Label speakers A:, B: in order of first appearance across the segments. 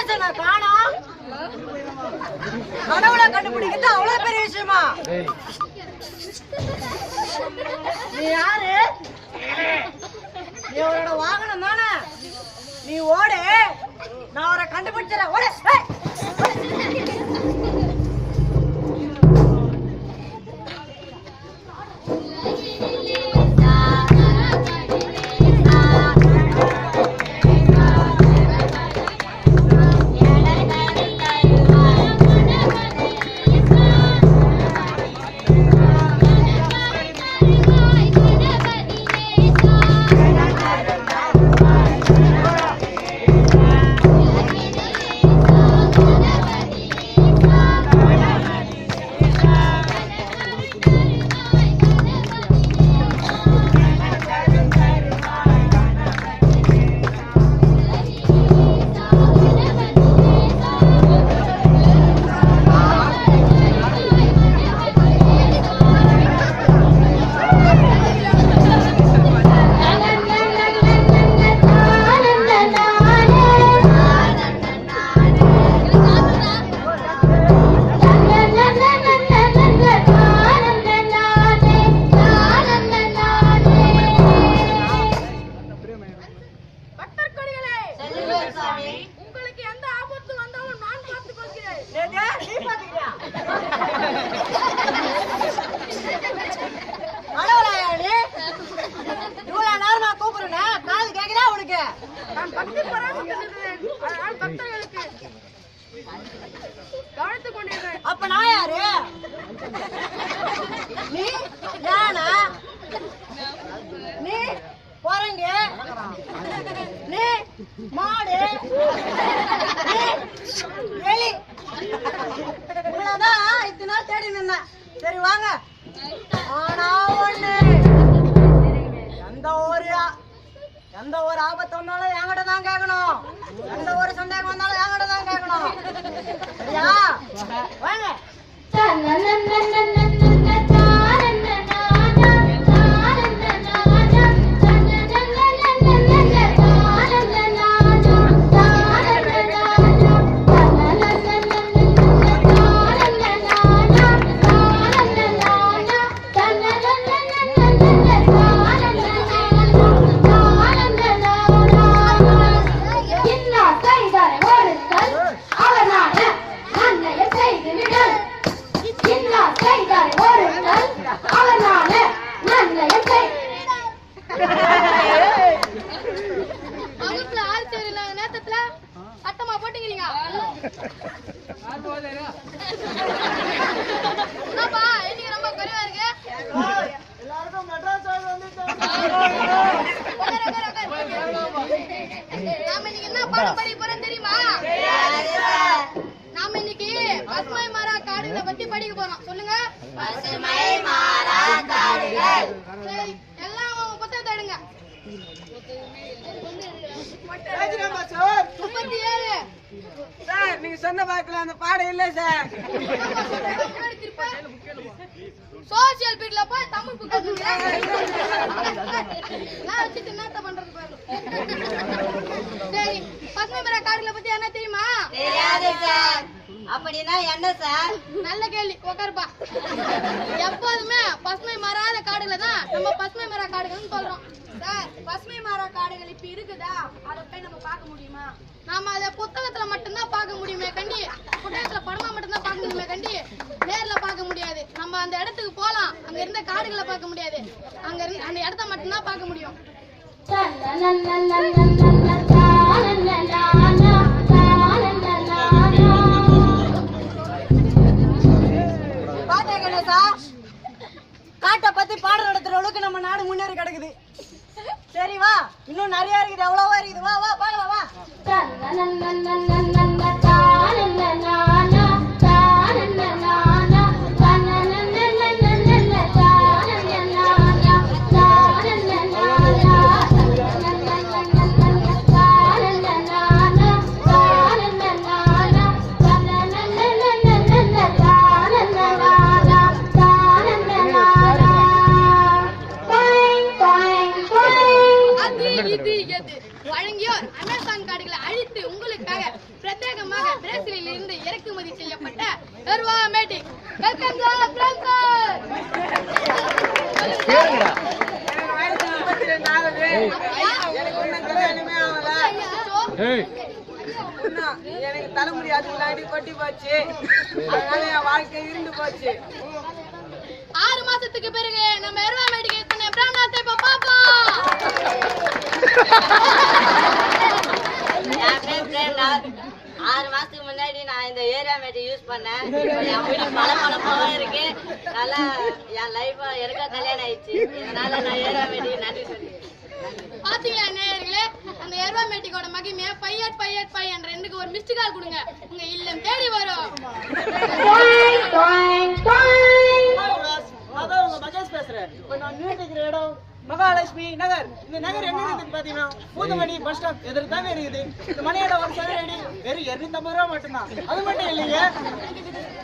A: கணேசனை காணோம். கடவுளை கண்டுபிடிக்கிறது அவ்வளவு பெரிய விஷயமா? நீ யாரு? நீ அவரோட வாகனம் தானே? நீ ஓடு, நான் அவரை கண்டுபிடிச்சிடறேன். ஓடு. அப்ப நான் யாரு? நீ யானா? நீ குரங்கு? நீ மாடு? நீ எலி? இவ்வளவுதான் இத்தனை நாள் தேடி நின்ன. சரி வாங்க. ஆனா ஒண்ணு, எந்த ஒரு ஆபத்து வந்தாலும் என்கிட்ட தான் கேட்கணும். எந்த ஒரு சந்தேகம் வந்தாலும் என்கிட்ட தான் கேட்கணும். சரியா? வாங்க. நாம இன்னைக்கு பசுமை மர காடுகளை பத்தி படிக்க போறோம். சொல்லுங்க. பசுமை மர காடுகள். எல்லாம் புத்தகத்தை எடுங்க. 37
B: சார், நீங்க சொன்ன பாக்கல அந்த பாடம் இல்ல சார்.
A: சோசியல் பீட்ல போய் தமிழ் புக் நான் வச்சுட்டு என்னத்த பண்றது பாரு. சரி, பசுமை மர காடுகளை பத்தி என்ன தெரியுமா?
C: தெரியாது சார். அப்படின்னா என்ன சார்?
A: நல்ல கேள்வி, உட்காருப்பா. எப்போதுமே பசுமை மராத காடுகளை தான் நம்ம பசுமை மர காடுகள்னு சொல்றோம். சார், பசுமை மர காடுகள் இப்ப இருக்குதா? அதை போய் நம்ம பார்க்க முடியுமா? நாம அதை புத்தகத்துல மட்டும்தான் பார்க்க முடியுமே கண்டி, புத்தகத்துல படமா மட்டும்தான் பார்க்க முடியுமே கண்டி, நேர்ல பார்க்க முடியாது. நம்ம அந்த இடத்துக்கு போலாம், அங்க இருந்த காடுகளை பார்க்க முடியாது. அங்க இருந்து அந்த இடத்த மட்டும்தான் பார்க்க முடியும். காட்டை பத்தி பாடம் நடத்துற அளவுக்கு நம்ம நாடு முன்னேறி கிடக்குது. சரி வா, இன்னும் நிறைய இருக்குது, எவ்வளவா இருக்குது. வா வா பாக்கலாம் வா. வழங்கியோர் அமேசான் காடுகளை அழித்து உங்களுக்காக பிரத்யேகமாக பிரேசிலில் இருந்து இறக்குமதி செய்யப்பட்ட எர்வா மேட்டிக். Welcome sir, sir.
B: எனக்கு வயசு 32 ஆகுது. எனக்கு ஒன்றும் கல்யாணமே ஆகல. எனக்கு தலைமுடி அதுக்குள்ளாடி கொட்டி போச்சு. அதனால என் வாழ்க்கை இருந்து போச்சு.
A: 6 மாசத்துக்கு பிறகு நம்ம எர்வா மேட்டிக் பண்ண பிராண்டாத்தை இப்ப பாப்போம்.
C: என் பேர் பிரேம்நாத். 6 மாசத்துக்கு முன்னாடி நான் இந்த ஏரியா மேட்டிக் யூஸ் பண்ணேன். என் வீடு பளபளப்பாக இருக்கு. நல்லா என் லைஃப் எனக்கா கல்யாணம் ஆயிடுச்சு. இதனால நான் ஏரியா மேட்டிக் நன்றி சொல்றேன்.
A: பாத்தீங்களா நேயர்களே, அந்த எர்வா மேட்டிக்கோட மகிமையை பை என்ற ரெண்டுக்கு ஒரு மிஸ்டு கால் கொடுங்க, உங்க இல்லம் தேடி வரும்.
B: அதான் உங்க மகேஷ் பேசுறேன். இப்ப நான் நின்னுட்டு இடம் மகாலட்சுமி நகர். இந்த நகர் எங்க இருக்குன்னு பாத்தீங்கன்னா பூந்தமல்லி பஸ் ஸ்டாப் எதிர்த்தாவே இருக்குது. இந்த மணியோட ஒரு சதுரடி வெறும் 250 ரூபா மட்டும்தான். அது மட்டும் இல்லைங்க,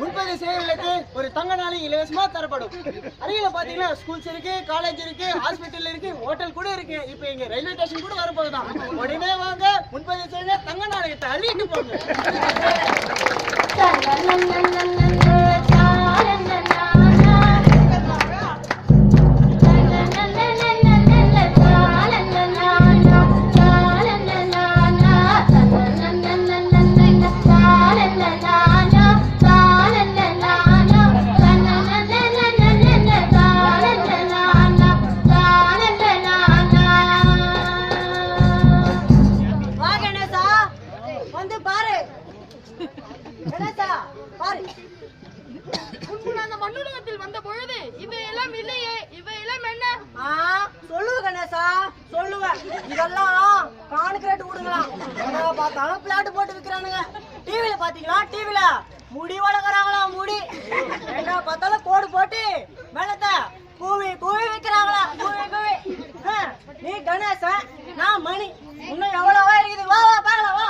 B: முன்பதிவு செய்யறதுக்கு ஒரு தங்க நாளை இலவசமா தரப்படும். அருகில பாத்தீங்கன்னா ஸ்கூல்ஸ் இருக்கு, காலேஜ் இருக்கு, ஹாஸ்பிட்டல் இருக்கு, ஹோட்டல் கூட இருக்கு. இப்ப இங்க ரயில்வே ஸ்டேஷன் கூட வரப்போகுதான். உடனே வாங்க, முன்பதிவு செய்ய தங்க நாளையத்தை அள்ளிட்டு போங்க.
A: வந்த பொழுது இவையெல்லாம் இல்லையே, இவையெல்லாம் என்ன?
B: சொல்லுவேன் கணேசா, சொல்லுவேன். இதெல்லாம் கான்கிரீட் விடுங்களாம். பார்த்தாலும் பிளாட் போட்டு விற்கிறானுங்க. டிவில பாத்தீங்களா, டிவில முடி வளர்க்குறாங்களா, முடி எங்க பார்த்தாலும் கோடு போட்டு மேலத்தை கூவி கூவி விற்கிறாங்களா, கூவி கூவி. நீ கணேசன், நான் மணி. இன்னும் எவ்வளவா இருக்குது, வா வா பார்க்கலாம் வா.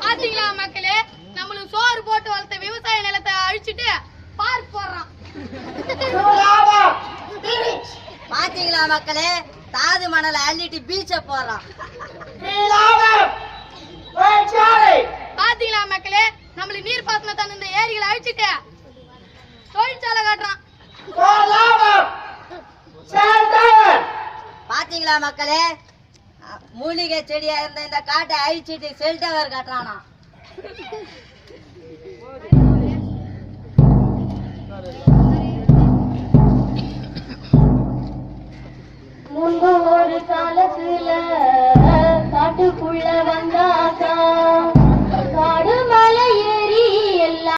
A: பாத்தீங்களா மக்களே, நம்மளுக்கு சோறு போட்டு வளர்த்த விவசாய நிலத்தை அழிச்சிட்டு பார்க் போடுறான்.
C: பாத்தீங்களா மக்களே, தாது மணலை அள்ளிட்டு பீச்ச போறான்.
A: பாத்தீங்களா மக்களே, நம்மளுக்கு நீர் பாசன தந்த ஏரிகளை அழிச்சிட்டு தொழிற்சாலை காட்டுறான்.
C: பாத்தீங்களா மக்களே, மூலிகை செடியா இருந்த இந்த காட்டை அழிச்சிட்டு செல் டவர் காட்டுறானா.
D: முன்பு ஒரு காலத்துல காட்டுக்குள்ள வந்தாக்கா